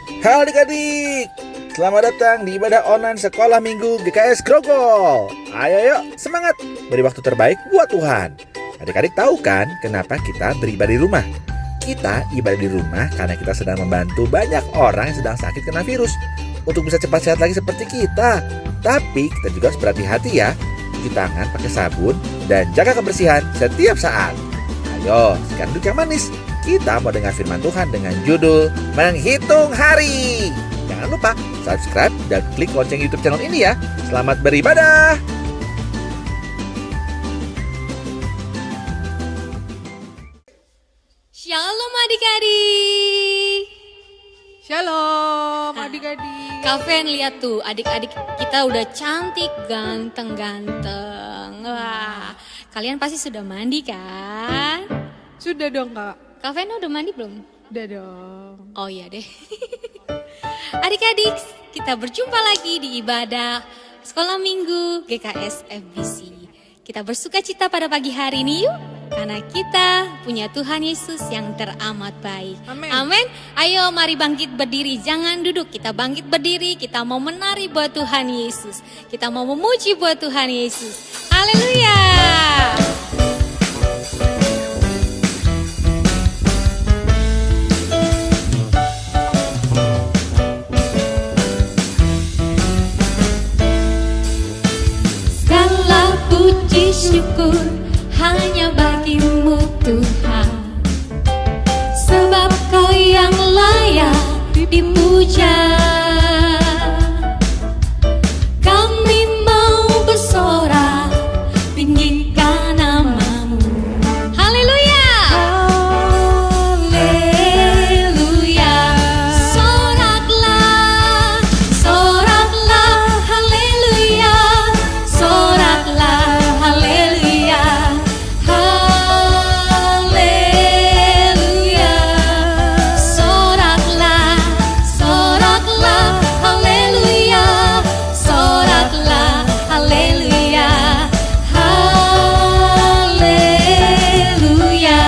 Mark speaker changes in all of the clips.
Speaker 1: Halo adik-adik, selamat datang di ibadah online Sekolah Minggu GKS Grogol. Ayo yuk, semangat, beri waktu terbaik buat Tuhan. Adik-adik tahu kan kenapa kita beribadah di rumah? Kita ibadah di rumah karena kita sedang membantu banyak orang yang sedang sakit kena virus untuk bisa cepat sehat lagi seperti kita. Tapi kita juga harus berhati-hati ya, cuci tangan pakai sabun dan jaga kebersihan setiap saat. Ayo, sekarang duduk yang manis. Kita mau dengar firman Tuhan dengan judul Menghitung Hari. Jangan lupa subscribe dan klik lonceng YouTube channel ini ya. Selamat beribadah.
Speaker 2: Shalom adik-adik.
Speaker 3: Shalom adik-adik.
Speaker 2: Kak Fen, lihat tuh adik-adik kita udah cantik, ganteng-ganteng. Wah, kalian pasti sudah mandi kan?
Speaker 3: Sudah dong kak.
Speaker 2: Kak Fen udah mandi belum?
Speaker 3: Udah dong.
Speaker 2: Oh iya deh. Adik-adik, kita berjumpa lagi di ibadah Sekolah Minggu GKS FBC. Kita bersuka cita pada pagi hari ini yuk, karena kita punya Tuhan Yesus yang teramat baik.
Speaker 3: Amin.
Speaker 2: Amin. Ayo mari bangkit berdiri, jangan duduk. Kita bangkit berdiri, kita mau menari buat Tuhan Yesus. Kita mau memuji buat Tuhan Yesus. Haleluya. Segala puji syukur hanya bagimu Tuhan, sebab Kau yang layak dipuja. Kami mau bersorak, tinggikan namamu. Haleluya. Haleluya. Soraklah, soraklah, haleluya. Soraklah, haleluya. Haleluya. Soraklah, soraklah, haleluya. Soraklah, haleluya. Haleluya.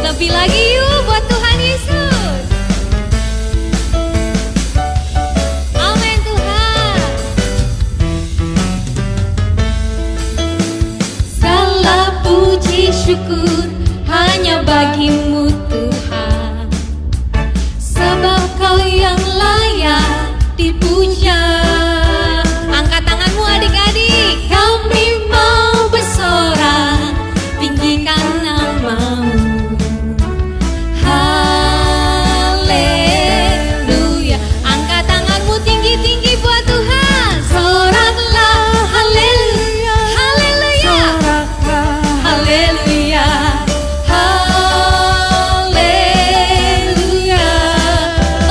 Speaker 2: Lebih lagi yuk buat Tuhan Yesus. Amin Tuhan. Segala puji syukur hanya bagimu Tuhan, sebab Kau yang layak dipuja. Angkat tanganmu adik-adik. Kami mau bersorak, tinggikan namamu. Haleluya. Angkat tanganmu tinggi-tinggi buat Tuhan. Soraklah, haleluya. Haleluya. Haleluya. Haleluya.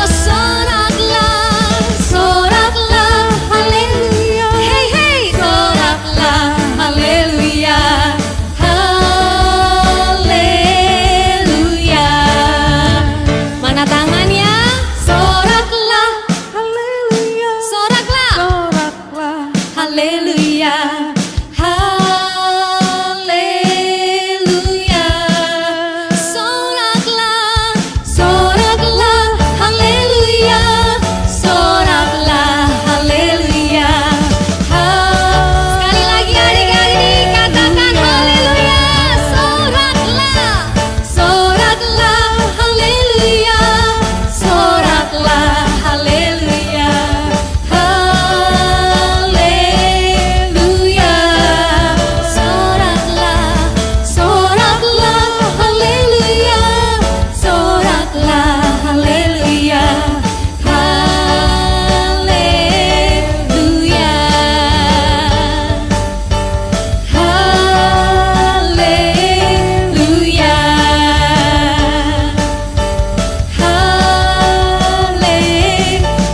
Speaker 2: Oh soraklah, soraklah, haleluya. Hey hey, soraklah, haleluya. Haleluya. Mana tangannya? Soraklah,
Speaker 3: Haleluya.
Speaker 2: soraklah.
Speaker 3: Soraklah.
Speaker 2: Haleluya. Haleluya. Soraklah, soraklah, haleluya. Soraklah, haleluya. Sekali lagi adik-adik katakan haleluya. Soraklah, soraklah, haleluya. Soraklah, haleluya. Haleluya. Soraklah, soraklah, haleluya. Soraklah, haleluya. Haleluya. Haleluya.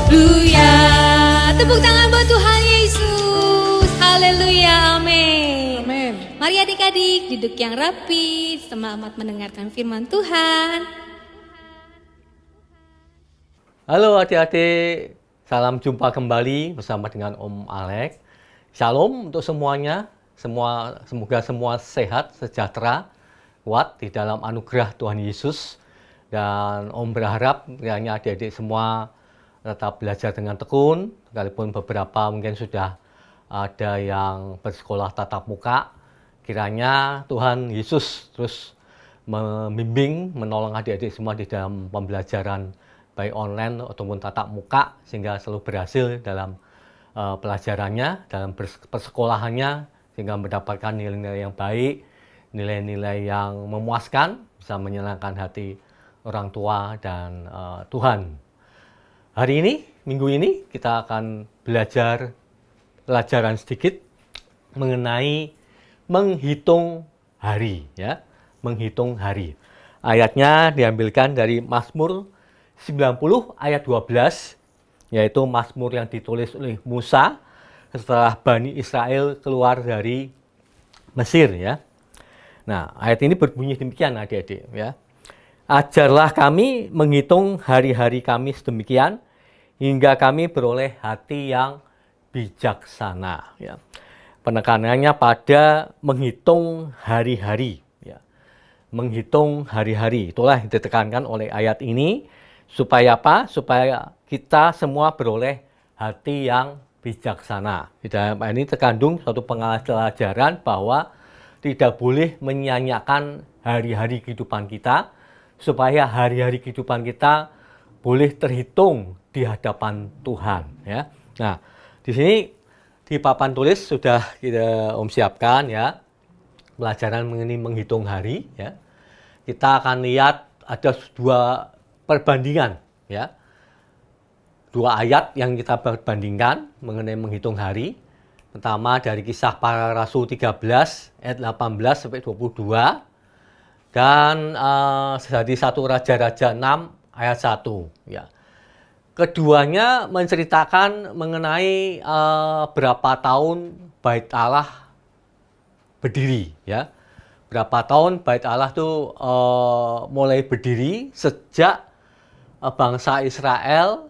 Speaker 2: Haleluya. Tepuk tangan buat Tuhan Yesus. Haleluya. Amin.
Speaker 3: Amin.
Speaker 2: Mari adik-adik duduk yang rapi, selamat mendengarkan firman Tuhan.
Speaker 4: Halo adik-adik, salam jumpa kembali bersama dengan Om Alex. Shalom untuk semuanya, semoga semua sehat, sejahtera, kuat di dalam anugerah Tuhan Yesus. Dan Om berharap kiranya adik-adik semua tetap belajar dengan tekun, sekalipun beberapa mungkin sudah ada yang bersekolah tatap muka. Kiranya Tuhan Yesus terus membimbing, menolong adik-adik semua di dalam pembelajaran baik online ataupun tatap muka, sehingga selalu berhasil dalam pelajarannya, dalam persekolahannya, sehingga mendapatkan nilai-nilai yang baik, nilai-nilai yang memuaskan, bisa menyenangkan hati orang tua dan Tuhan. Hari ini, minggu ini, kita akan belajar pelajaran sedikit mengenai menghitung hari, ya, menghitung hari. Ayatnya diambilkan dari Mazmur 90 ayat 12, yaitu Mazmur yang ditulis oleh Musa setelah Bani Israel keluar dari Mesir, ya. Nah, ayat ini berbunyi demikian adik-adik, ya. Ajarlah kami menghitung hari-hari kami sedemikian hingga kami beroleh hati yang bijaksana, ya. Penekanannya pada menghitung hari-hari, ya. Menghitung hari-hari, itulah yang ditekankan oleh ayat ini. Supaya apa? Supaya kita semua beroleh hati yang bijaksana. Di dalam ayat ini terkandung suatu pelajaran bahwa tidak boleh menyia-nyiakan hari-hari kehidupan kita, supaya hari-hari kehidupan kita boleh terhitung di hadapan Tuhan, ya. Nah, di sini di papan tulis sudah kita siapkan, ya, pelajaran mengenai menghitung hari, ya. Kita akan lihat ada dua perbandingan, ya. Dua ayat yang kita perbandingkan mengenai menghitung hari. Pertama dari Kisah Para Rasul 13 ayat 18 sampai 22 dan dari 1 Raja-Raja 6 ayat 1, ya. Keduanya menceritakan mengenai berapa tahun Bait Allah berdiri, ya. Berapa tahun Bait Allah itu mulai berdiri sejak bangsa Israel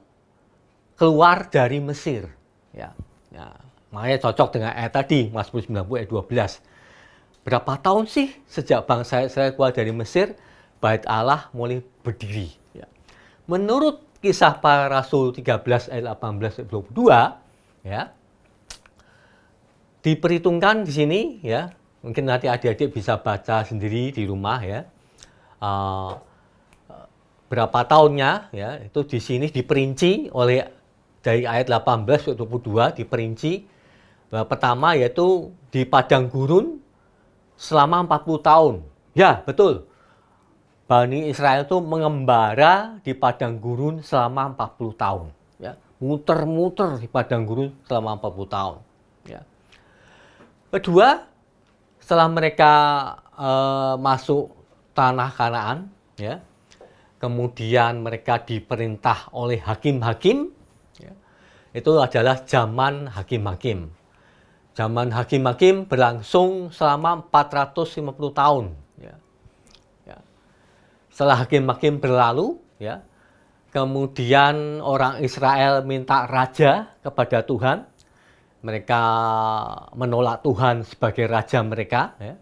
Speaker 4: keluar dari Mesir, ya. Ya, makanya cocok dengan ayat tadi, Mazmur 90 ayat 12. Berapa tahun sih sejak bangsa Israel keluar dari Mesir, Bait Allah mulai berdiri, ya. Menurut Kisah Para Rasul 13 ayat 18 ayat 22, ya, diperhitungkan di sini, ya. Mungkin nanti adik-adik bisa baca sendiri di rumah, ya. Berapa tahunnya, ya, itu di sini diperinci oleh dari ayat 18 ke 22 diperinci. Pertama yaitu di padang gurun selama 40 tahun. Ya, betul. Bani Israel itu mengembara di padang gurun selama 40 tahun, ya. Muter-muter di padang gurun selama 40 tahun, ya. Kedua, setelah mereka masuk tanah Kanaan, ya. Kemudian mereka diperintah oleh hakim-hakim, ya. Itu adalah zaman hakim-hakim. Zaman hakim-hakim berlangsung selama 450 tahun, ya. Ya. Setelah hakim-hakim berlalu, ya, kemudian orang Israel minta raja kepada Tuhan. Mereka menolak Tuhan sebagai raja mereka, ya.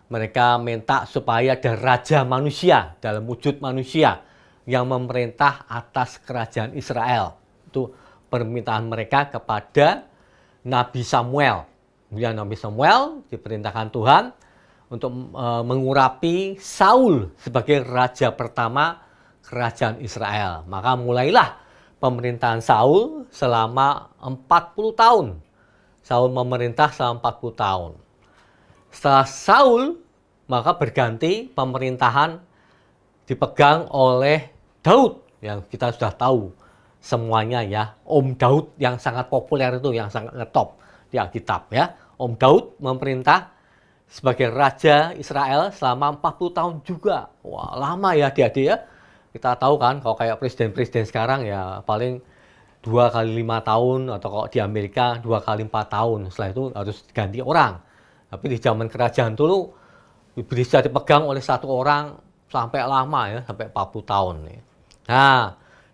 Speaker 4: Mereka minta supaya ada raja manusia dalam wujud manusia yang memerintah atas kerajaan Israel. Itu permintaan mereka kepada Nabi Samuel. Kemudian Nabi Samuel diperintahkan Tuhan untuk mengurapi Saul sebagai raja pertama kerajaan Israel. Maka mulailah pemerintahan Saul selama 40 tahun. Saul memerintah selama 40 tahun. Setelah Saul, maka berganti pemerintahan dipegang oleh Daud, yang kita sudah tahu semuanya, ya. Om Daud yang sangat populer itu, yang sangat ngetop di Alkitab, ya. Om Daud memerintah sebagai raja Israel selama 40 tahun juga. Wah, lama ya adik-adik, ya. Kita tahu kan kalau kayak presiden-presiden sekarang ya paling 2 kali 5 tahun, atau kalau di Amerika 2 kali 4 tahun. Setelah itu harus diganti orang. Tapi di zaman kerajaan dulu bisa dipegang oleh satu orang sampai lama, ya, sampai 40 tahun. Ya. Nah,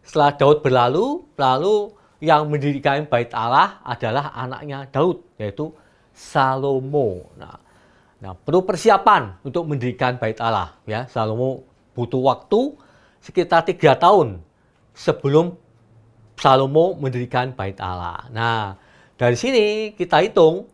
Speaker 4: setelah Daud berlalu, lalu yang mendirikan Bait Allah adalah anaknya Daud, yaitu Salomo. Nah, perlu persiapan untuk mendirikan Bait Allah, ya. Salomo butuh waktu sekitar 3 tahun sebelum Salomo mendirikan Bait Allah. Nah, dari sini kita hitung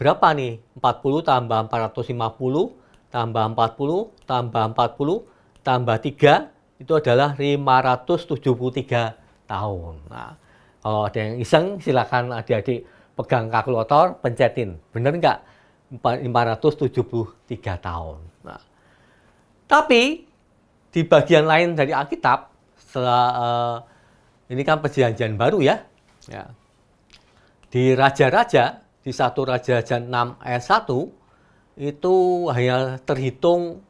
Speaker 4: berapa nih? 40 tambah 450 tambah 40 tambah 40 tambah 3 itu adalah 573 tahun. Nah, kalau ada yang iseng silakan adik-adik pegang kalkulator, pencetin. Bener nggak? 573 tahun. Nah, tapi di bagian lain dari Alkitab, setelah ini kan perjanjian baru ya. Di Raja-Raja, di 1 Raja-Raja 6 ayat 1, itu hanya terhitung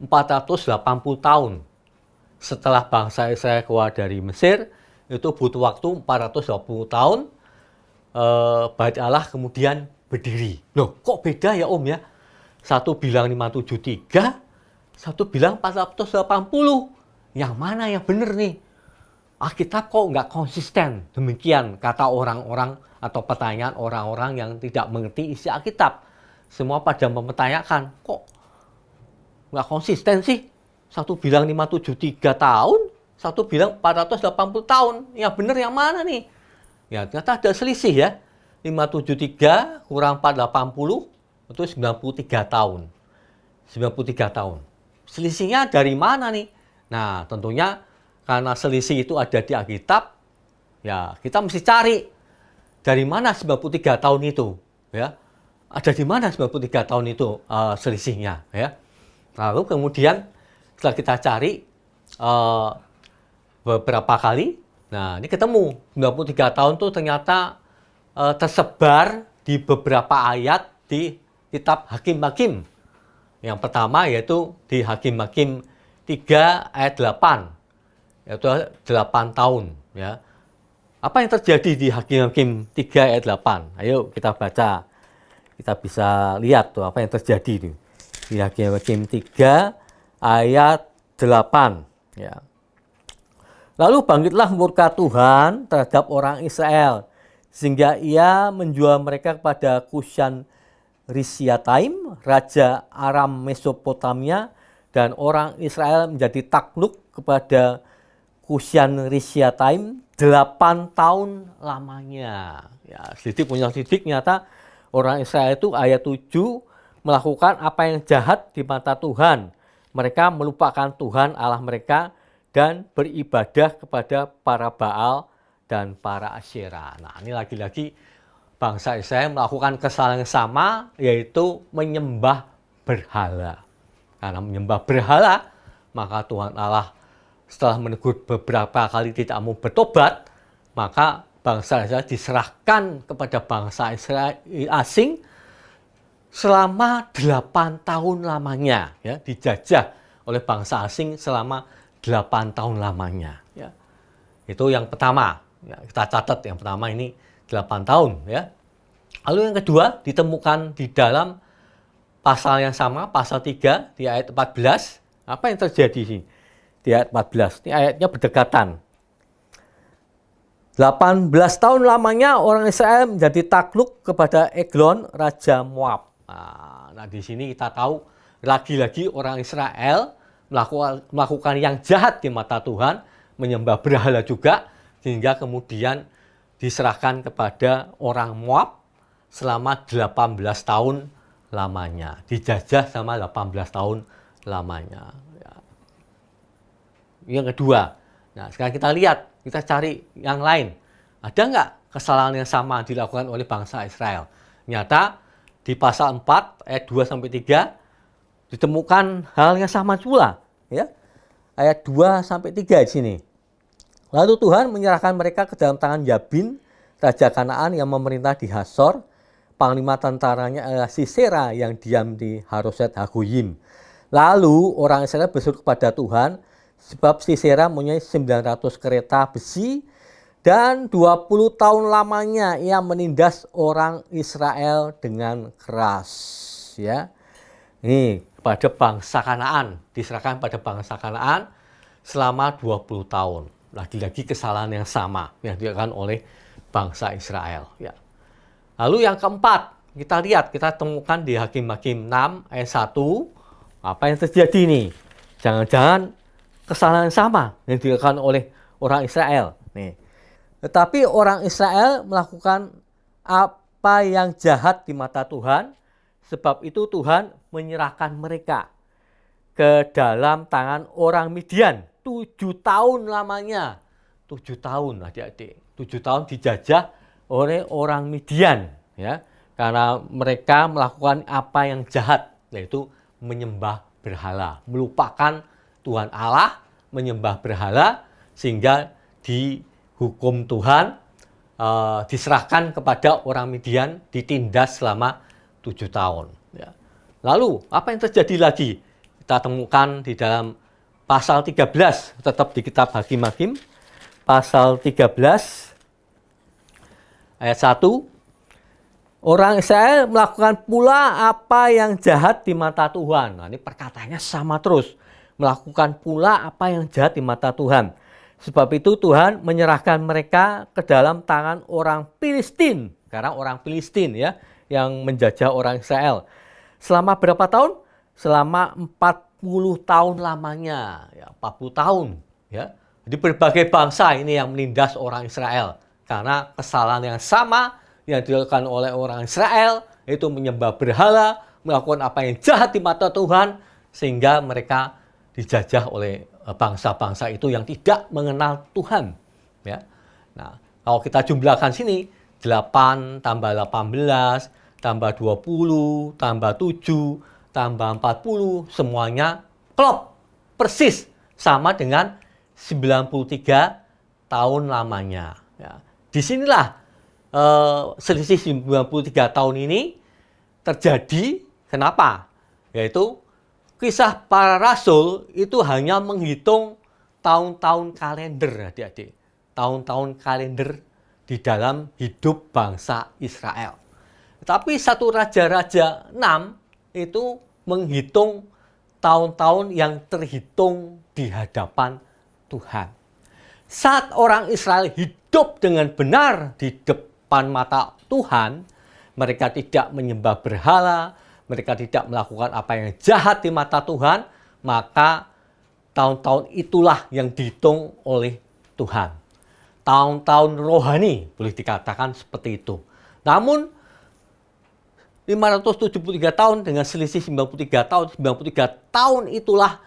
Speaker 4: 480 tahun. Setelah bangsa Israel keluar dari Mesir, itu butuh waktu 420 tahun, Bait Allah kemudian berdiri. Loh, kok beda ya Om ya? Satu bilang 573, satu bilang 480. Yang mana yang benar nih? Alkitab kok nggak konsisten? Demikian kata orang-orang atau pertanyaan orang-orang yang tidak mengerti isi Alkitab. Semua pada mempertanyakan, kok nggak konsisten sih? Satu bilang 573 tahun, satu bilang 480 tahun. Yang benar yang mana nih? Ya, ternyata ada selisih ya. 573 kurang 480 itu 93 tahun. 93 tahun. Selisihnya dari mana nih? Nah, tentunya karena selisih itu ada di Alkitab, ya kita mesti cari dari mana 93 tahun itu, ya. Ada di mana 93 tahun itu selisihnya, ya. Lalu kemudian setelah kita cari beberapa kali, nah ini ketemu 93 tahun itu ternyata tersebar di beberapa ayat di kitab Hakim-Hakim. Yang pertama yaitu di Hakim-Hakim 3 ayat 8, yaitu 8 tahun. Ya. Apa yang terjadi di Hakim-Hakim 3 ayat 8? Ayo kita baca. Kita bisa lihat tuh apa yang terjadi tuh. Di Hakim-Hakim 3 ayat 8. Ya. Lalu bangkitlah murka Tuhan terhadap orang Israel, sehingga ia menjual mereka kepada Kushan Rishyataim, raja Aram Mesopotamia, dan orang Israel menjadi takluk kepada Kushan Rishyataim 8 tahun lamanya. Ya, sedikit punya sedikit nyata orang Israel itu ayat 7 melakukan apa yang jahat di mata Tuhan. Mereka melupakan Tuhan Allah mereka dan beribadah kepada para Baal dan para Asyera. Nah, ini lagi-lagi bangsa Israel melakukan kesalahan yang sama, yaitu menyembah berhala. Karena menyembah berhala, maka Tuhan Allah setelah menegur beberapa kali tidak mau bertobat, maka bangsa Israel diserahkan kepada bangsa Israel asing selama 8 tahun lamanya, ya, dijajah oleh bangsa asing selama 8 tahun lamanya. Ya. Itu yang pertama, ya, kita catat yang pertama ini 8 tahun. Ya. Lalu yang kedua ditemukan di dalam pasal yang sama, pasal 3 di ayat 14. Apa yang terjadi sih? Di ayat 14, ini ayatnya berdekatan. 18 tahun lamanya orang Israel menjadi takluk kepada Eglon, raja Moab. Nah, di sini kita tahu lagi-lagi orang Israel melakukan yang jahat di mata Tuhan, menyembah berhala juga, sehingga kemudian diserahkan kepada orang Moab selama 18 tahun lamanya. Dijajah selama 18 tahun lamanya. Ya. Yang kedua, nah sekarang kita lihat, kita cari yang lain. Ada nggak kesalahan yang sama dilakukan oleh bangsa Israel? Nyata di pasal 4 ayat 2-3 ditemukan hal yang sama pula. Ya. Ayat 2-3 di sini. Lalu Tuhan menyerahkan mereka ke dalam tangan Yabin, raja Kanaan yang memerintah di Hasor. Panglima tentaranya adalah Sisera yang diam di Haroset Hagoyim. Lalu orang Israel berseru kepada Tuhan, sebab Sisera mempunyai 900 kereta besi dan 20 tahun lamanya ia menindas orang Israel dengan keras. Ya. Ini pada bangsa Kanaan, diserahkan pada bangsa Kanaan selama 20 tahun. Lagi-lagi kesalahan yang sama yang dilakukan oleh bangsa Israel. Ya. Lalu yang keempat, kita lihat, kita temukan di Hakim-Hakim 6 ayat 1. Apa yang terjadi nih? Jangan-jangan kesalahan yang sama yang dilakukan oleh orang Israel. Nih. Tetapi orang Israel melakukan apa yang jahat di mata Tuhan, sebab itu Tuhan menyerahkan mereka ke dalam tangan orang Midian. 7 tahun lamanya. 7 tahun adik-adik. 7 tahun dijajah oleh orang Midian. Ya, karena mereka melakukan apa yang jahat, yaitu menyembah berhala. Melupakan Tuhan Allah, menyembah berhala, sehingga dihukum Tuhan, diserahkan kepada orang Midian, ditindas selama 7 tahun. Ya. Lalu, apa yang terjadi lagi? Kita temukan di dalam pasal 13, tetap di kitab Hakim-Hakim, pasal 13, ayat 1. Orang Israel melakukan pula apa yang jahat di mata Tuhan. Nah, ini perkataannya sama terus. Melakukan pula apa yang jahat di mata Tuhan. Sebab itu Tuhan menyerahkan mereka ke dalam tangan orang Filistin. Karena orang Filistin ya yang menjajah orang Israel. Selama berapa tahun? Selama 40 tahun lamanya. Ya, 40 tahun. Ya. Jadi berbagai bangsa ini yang menindas orang Israel. Karena kesalahan yang sama yang dilakukan oleh orang Israel, itu menyembah berhala, melakukan apa yang jahat di mata Tuhan, sehingga mereka dijajah oleh bangsa-bangsa itu yang tidak mengenal Tuhan. Ya. Nah, kalau kita jumlahkan sini, 8 tambah 18, tambah 20, tambah 7, tambah 40, semuanya klop, persis, sama dengan 93 tahun lamanya. Ya. Disinilah selisih 93 tahun ini terjadi. Kenapa? Yaitu kisah para rasul itu hanya menghitung tahun-tahun kalender, adik-adik. Tahun-tahun kalender di dalam hidup bangsa Israel. Tapi 1 Raja-Raja 6 itu menghitung tahun-tahun yang terhitung di hadapan Tuhan. Saat orang Israel hidup dengan benar di depan mata Tuhan, mereka tidak menyembah berhala, mereka tidak melakukan apa yang jahat di mata Tuhan, maka tahun-tahun itulah yang dihitung oleh Tuhan. Tahun-tahun rohani, boleh dikatakan seperti itu. Namun 573 tahun dengan selisih 93 tahun, 93 tahun itulah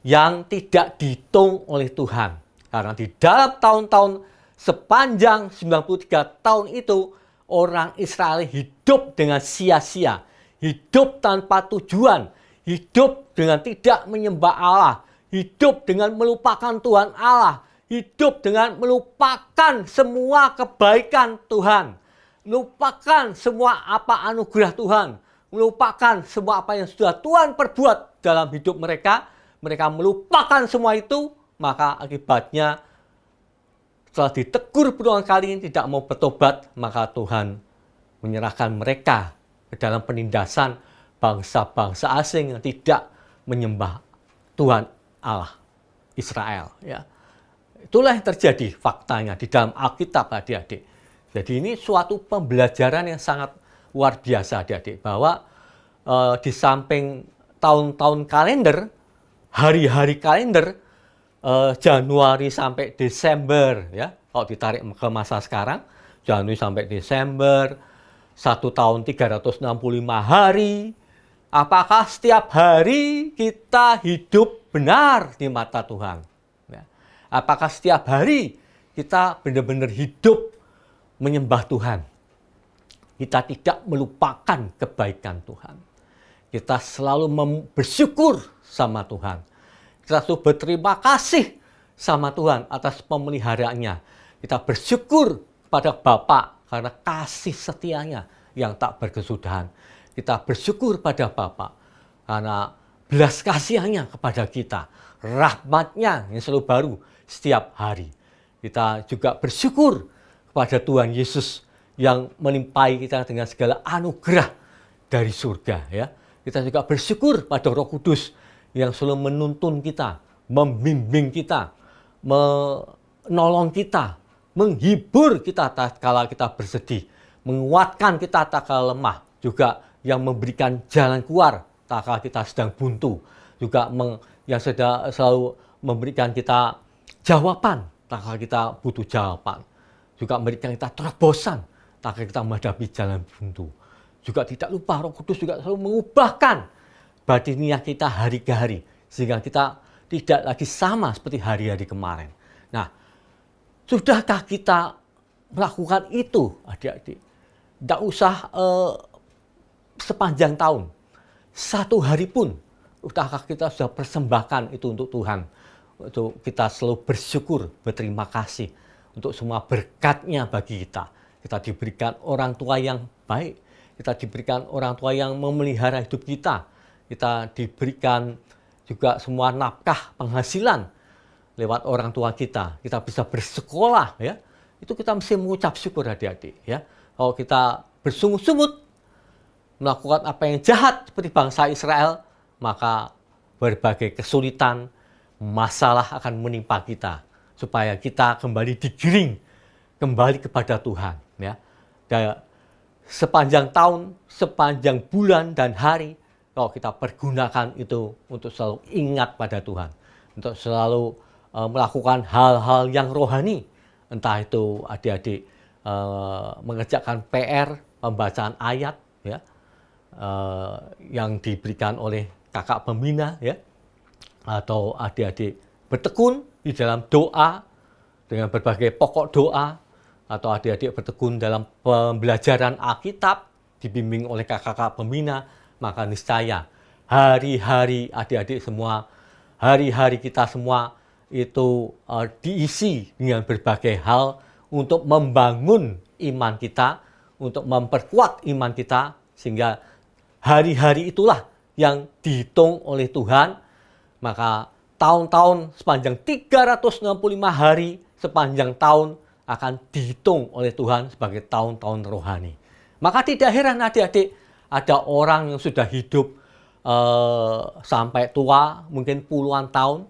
Speaker 4: yang tidak dihitung oleh Tuhan. Karena di dalam tahun-tahun sepanjang 93 tahun itu, orang Israel hidup dengan sia-sia, hidup tanpa tujuan, hidup dengan tidak menyembah Allah, hidup dengan melupakan Tuhan Allah, hidup dengan melupakan semua kebaikan Tuhan, melupakan semua apa anugerah Tuhan, melupakan semua apa yang sudah Tuhan perbuat dalam hidup mereka. Mereka melupakan semua itu, maka akibatnya setelah ditegur berulang kali tidak mau bertobat, maka Tuhan menyerahkan mereka ke dalam penindasan bangsa-bangsa asing yang tidak menyembah Tuhan Allah Israel. Ya. Itulah yang terjadi faktanya di dalam Alkitab, adik-adik. Jadi ini suatu pembelajaran yang sangat luar biasa, adik-adik, bahwa di samping tahun-tahun kalender, hari-hari kalender, Januari sampai Desember, ya, kalau ditarik ke masa sekarang, Januari sampai Desember, 1 tahun 365 hari. Apakah setiap hari kita hidup benar di mata Tuhan? Ya. Apakah setiap hari kita benar-benar hidup menyembah Tuhan? Kita tidak melupakan kebaikan Tuhan. Kita selalu bersyukur sama Tuhan. Kita selalu berterima kasih sama Tuhan atas pemeliharaannya. Kita bersyukur kepada Bapa karena kasih setianya yang tak berkesudahan. Kita bersyukur pada Bapa karena belas kasihannya kepada kita. Rahmatnya yang selalu baru setiap hari. Kita juga bersyukur kepada Tuhan Yesus yang melimpahi kita dengan segala anugerah dari surga. Ya. Kita juga bersyukur pada Roh Kudus yang selalu menuntun kita, membimbing kita, menolong kita, menghibur kita tatkala kita bersedih, menguatkan kita tatkala lemah, juga yang memberikan jalan keluar tatkala kita sedang buntu, juga yang selalu memberikan kita jawaban tatkala kita butuh jawaban. Juga memberikan kita terobosan tatkala kita menghadapi jalan buntu. Juga tidak lupa Roh Kudus juga selalu mengubahkan batiniah kita hari ke hari, sehingga kita tidak lagi sama seperti hari-hari kemarin. Nah, sudahkah kita melakukan itu, adik-adik? Tidak usah sepanjang tahun, satu hari pun, sudahkah kita sudah persembahkan itu untuk Tuhan? Untuk kita selalu bersyukur, berterima kasih untuk semua berkat-Nya bagi kita. Kita diberikan orang tua yang baik, kita diberikan orang tua yang memelihara hidup kita, kita diberikan juga semua nafkah penghasilan lewat orang tua kita. Kita bisa bersekolah, ya. Itu kita mesti mengucap syukur, adik-adik, ya. Kalau kita bersungut-sungut melakukan apa yang jahat seperti bangsa Israel, maka berbagai kesulitan, masalah akan menimpa kita, supaya kita kembali digiring kembali kepada Tuhan, ya. Dan sepanjang tahun, sepanjang bulan dan hari, kalau kita pergunakan itu untuk selalu ingat pada Tuhan, untuk selalu melakukan hal-hal yang rohani, entah itu adik-adik mengerjakan PR, pembacaan ayat, ya, yang diberikan oleh kakak pembina, ya, atau adik-adik bertekun di dalam doa dengan berbagai pokok doa, atau adik-adik bertekun dalam pembelajaran Alkitab dibimbing oleh kakak-kakak pembina, maka niscaya hari-hari adik-adik semua, hari-hari kita semua itu diisi dengan berbagai hal untuk membangun iman kita, untuk memperkuat iman kita, sehingga hari-hari itulah yang dihitung oleh Tuhan. Maka tahun-tahun sepanjang 365 hari sepanjang tahun akan dihitung oleh Tuhan sebagai tahun-tahun rohani. Maka tidak heran adik-adik, ada orang yang sudah hidup sampai tua, mungkin puluhan tahun,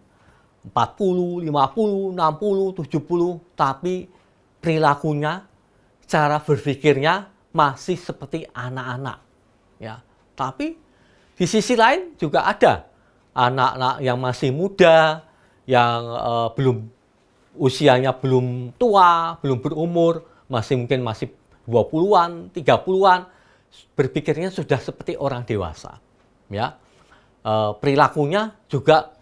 Speaker 4: 40, 50, 60, 70, tapi perilakunya, cara berpikirnya masih seperti anak-anak. Ya, tapi di sisi lain juga ada anak-anak yang masih muda, yang usianya belum tua, belum berumur, mungkin masih 20-an, 30-an, berpikirnya sudah seperti orang dewasa. Ya, perilakunya juga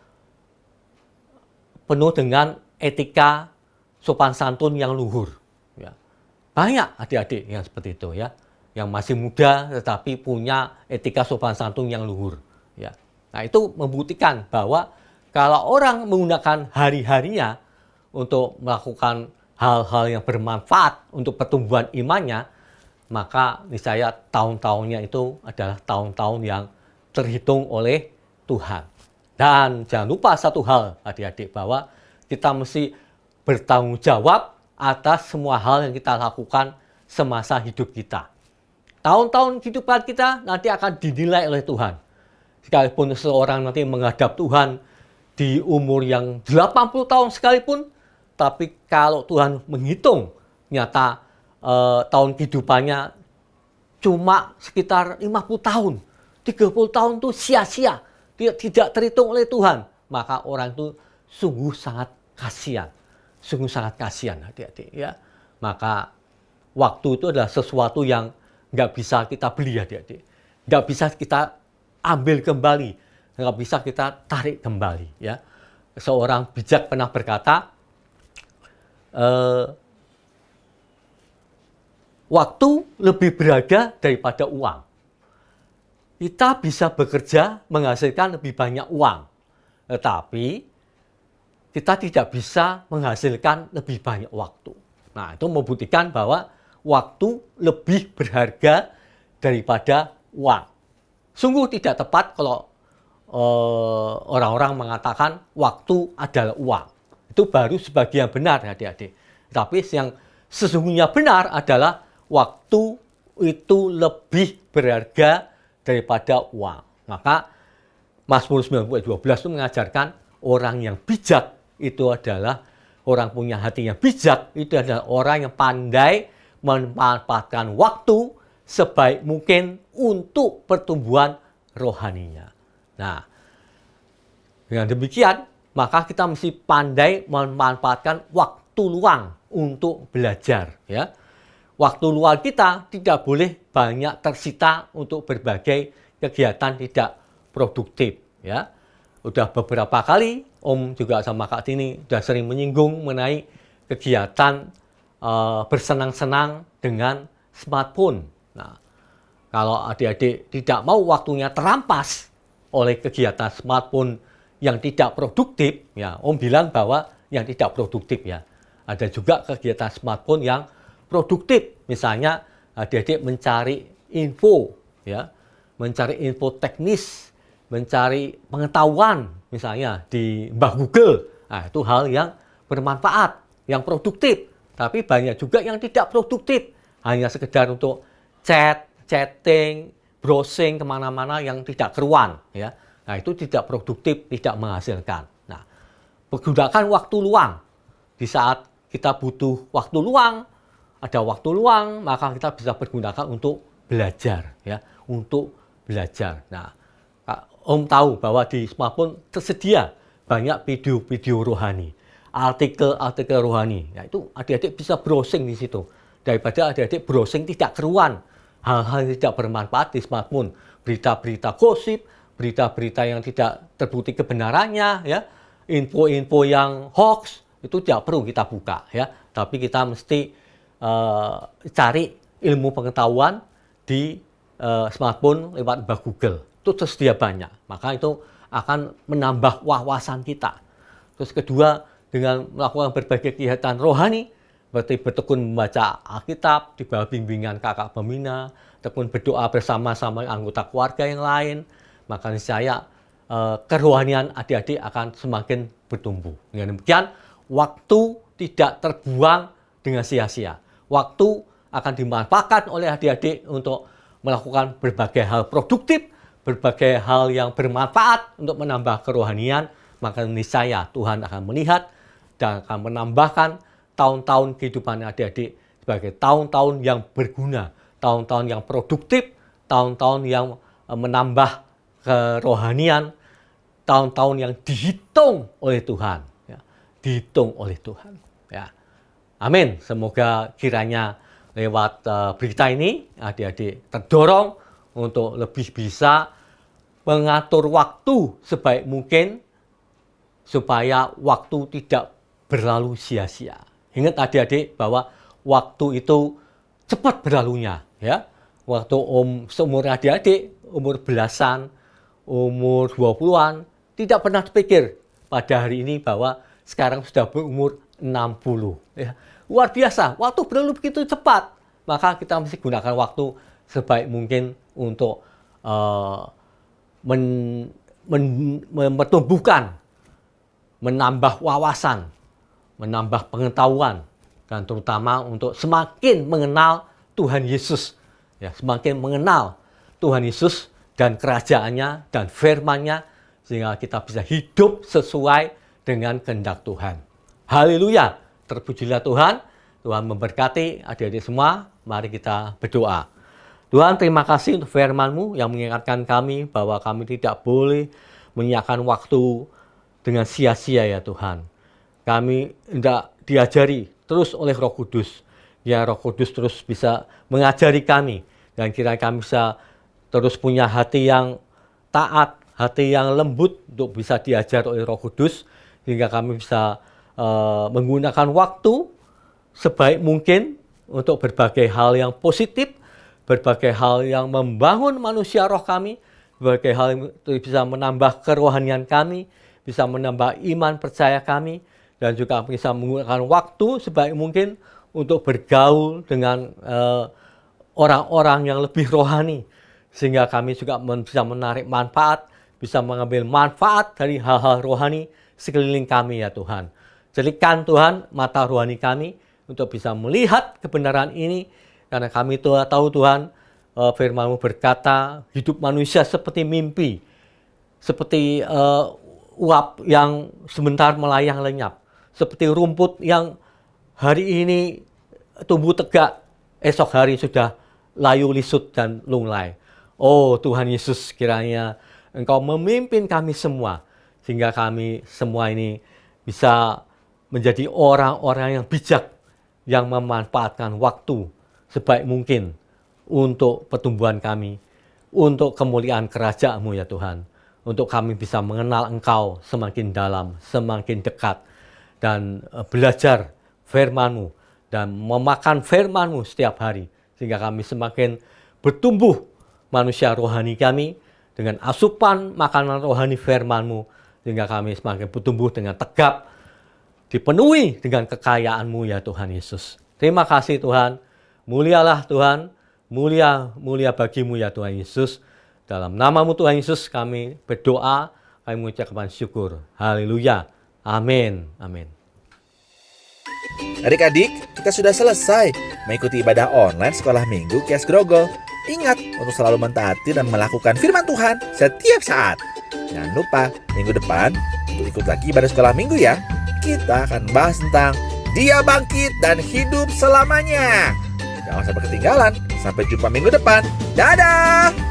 Speaker 4: penuh dengan etika sopan santun yang luhur. Ya. Banyak adik-adik yang seperti itu, ya, yang masih muda tetapi punya etika sopan santun yang luhur. Ya. Nah, itu membuktikan bahwa kalau orang menggunakan hari-harinya untuk melakukan hal-hal yang bermanfaat untuk pertumbuhan imannya, maka niscaya tahun-tahunnya itu adalah tahun-tahun yang terhitung oleh Tuhan. Dan jangan lupa satu hal, adik-adik, bahwa kita mesti bertanggung jawab atas semua hal yang kita lakukan semasa hidup kita. Tahun-tahun kehidupan kita nanti akan dinilai oleh Tuhan. Sekalipun seseorang nanti menghadap Tuhan di umur yang 80 tahun sekalipun, tapi kalau Tuhan menghitung nyata tahun kehidupannya cuma sekitar 50 tahun, 30 tahun itu sia-sia, tidak terhitung oleh Tuhan, maka orang itu sungguh sangat kasihan. Sungguh sangat kasihan, adik-adik, ya. Maka waktu itu adalah sesuatu yang nggak bisa kita beli, adik-adik. Nggak bisa kita ambil kembali, nggak bisa kita tarik kembali, ya. Seorang bijak pernah berkata, waktu lebih berharga daripada uang. Kita bisa bekerja menghasilkan lebih banyak uang, tetapi kita tidak bisa menghasilkan lebih banyak waktu. Nah, itu membuktikan bahwa waktu lebih berharga daripada uang. Sungguh tidak tepat kalau orang-orang mengatakan waktu adalah uang. Itu baru sebagian benar, adik-adik. Tapi yang sesungguhnya benar adalah waktu itu lebih berharga daripada uang. Maka Mazmur 90:12 itu mengajarkan orang yang bijak itu adalah orang punya hati yang bijak, itu adalah orang yang pandai memanfaatkan waktu sebaik mungkin untuk pertumbuhan rohaninya. Nah, dengan demikian maka kita mesti pandai memanfaatkan waktu luang untuk belajar, ya. Waktu luang kita tidak boleh banyak tersita untuk berbagai kegiatan tidak produktif, ya. Udah beberapa kali Om juga sama Kak Tini udah sering menyinggung mengenai kegiatan bersenang-senang dengan smartphone. Nah, kalau adik-adik tidak mau waktunya terampas oleh kegiatan smartphone yang tidak produktif, ya Om bilang bahwa yang tidak produktif, ya. Ada juga kegiatan smartphone yang produktif, misalnya adik-adik mencari info, ya, mencari info teknis, mencari pengetahuan, misalnya di Mbah Google. Nah, itu hal yang bermanfaat, yang produktif. Tapi banyak juga yang tidak produktif, hanya sekedar untuk chatting, browsing kemana-mana yang tidak keruan, ya. Nah, itu tidak produktif, tidak menghasilkan. Nah, gunakan waktu luang. Di saat kita butuh waktu luang, ada waktu luang, maka kita bisa pergunakan untuk belajar, ya, untuk belajar. Nah, Om tahu bahwa di smartphone tersedia banyak video-video rohani, artikel-artikel rohani. Nah, itu adik-adik bisa browsing di situ. Daripada adik-adik browsing tidak keruan, hal-hal yang tidak bermanfaat di smartphone, berita-berita gosip, berita-berita yang tidak terbukti kebenarannya, ya, info-info yang hoax, itu tidak perlu kita buka, ya. Tapi kita mesti cari ilmu pengetahuan di smartphone lewat Mbah Google. Itu tersedia banyak, maka itu akan menambah wawasan kita. Terus kedua, dengan melakukan berbagai kegiatan rohani, berarti bertekun membaca Alkitab di bawah bimbingan kakak pembina, tekun berdoa bersama-sama anggota keluarga yang lain, maka niscaya kerohanian adik-adik akan semakin bertumbuh. Dengan demikian, waktu tidak terbuang dengan sia-sia. Waktu akan dimanfaatkan oleh adik-adik untuk melakukan berbagai hal produktif, berbagai hal yang bermanfaat untuk menambah kerohanian, maka niscaya Tuhan akan melihat dan akan menambahkan tahun-tahun kehidupan adik-adik sebagai tahun-tahun yang berguna, tahun-tahun yang produktif, tahun-tahun yang menambah kerohanian, tahun-tahun yang dihitung oleh Tuhan, ya. Dihitung oleh Tuhan, ya. Amin. Semoga kiranya lewat berita ini adik-adik terdorong untuk lebih bisa mengatur waktu sebaik mungkin supaya waktu tidak berlalu sia-sia. Ingat adik-adik bahwa waktu itu cepat berlalunya, ya. Waktu seumur adik-adik, umur belasan, umur 20-an, tidak pernah terpikir pada hari ini bahwa sekarang sudah berumur 60, ya. Luar biasa, waktu berlalu begitu cepat. Maka kita mesti gunakan waktu sebaik mungkin untuk menumbuhkan, menambah wawasan, menambah pengetahuan, dan terutama untuk semakin mengenal Tuhan Yesus, ya, semakin mengenal Tuhan Yesus dan kerajaannya dan firman-Nya, sehingga kita bisa hidup sesuai dengan kehendak Tuhan. Haleluya, terpujilah Tuhan. Tuhan memberkati adik-adik semua. Mari kita berdoa. Tuhan, terima kasih untuk firman-Mu yang mengingatkan kami bahwa kami tidak boleh menyiapkan waktu dengan sia-sia, ya Tuhan. Kami tidak diajari terus oleh Roh Kudus. Ya, Roh Kudus terus bisa mengajari kami. Dan kiranya kami bisa terus punya hati yang taat, hati yang lembut untuk bisa diajar oleh Roh Kudus. Sehingga kami bisa menggunakan waktu sebaik mungkin untuk berbagai hal yang positif, berbagai hal yang membangun manusia roh kami, berbagai hal yang bisa menambah kerohanian kami, bisa menambah iman percaya kami, dan juga bisa menggunakan waktu sebaik mungkin untuk bergaul dengan orang-orang yang lebih rohani, sehingga kami juga bisa menarik manfaat, bisa mengambil manfaat dari hal-hal rohani sekeliling kami, ya Tuhan. Jadikan Tuhan mata rohani kami untuk bisa melihat kebenaran ini, karena kami tahu Tuhan, firman-Mu berkata hidup manusia seperti mimpi, seperti uap yang sebentar melayang lenyap, seperti rumput yang hari ini tumbuh tegak, esok hari sudah layu lisut dan lunglai. Oh Tuhan Yesus, kiranya Engkau memimpin kami semua sehingga kami semua ini bisa menjadi orang-orang yang bijak, yang memanfaatkan waktu sebaik mungkin untuk pertumbuhan kami, untuk kemuliaan kerajaan-Mu ya Tuhan, untuk kami bisa mengenal Engkau semakin dalam, semakin dekat, dan belajar firman-Mu, dan memakan firman-Mu setiap hari, sehingga kami semakin bertumbuh manusia rohani kami, dengan asupan makanan rohani firman-Mu, sehingga kami semakin bertumbuh dengan tegap, dipenuhi dengan kekayaan-Mu ya Tuhan Yesus. Terima kasih Tuhan, mulialah Tuhan, mulia bagi-Mu ya Tuhan Yesus. Dalam nama-Mu Tuhan Yesus kami berdoa, kami mengucapkan syukur. Haleluya. Amin. Amin.
Speaker 1: Adik-adik, kita sudah selesai mengikuti ibadah online sekolah minggu GKS Grogol. Ingat untuk selalu mentaati dan melakukan firman Tuhan setiap saat. Jangan lupa minggu depan untuk ikut lagi ibadah sekolah minggu ya. Kita akan bahas tentang Dia bangkit dan hidup selamanya. Jangan sampai ketinggalan. Sampai jumpa minggu depan. Dadah!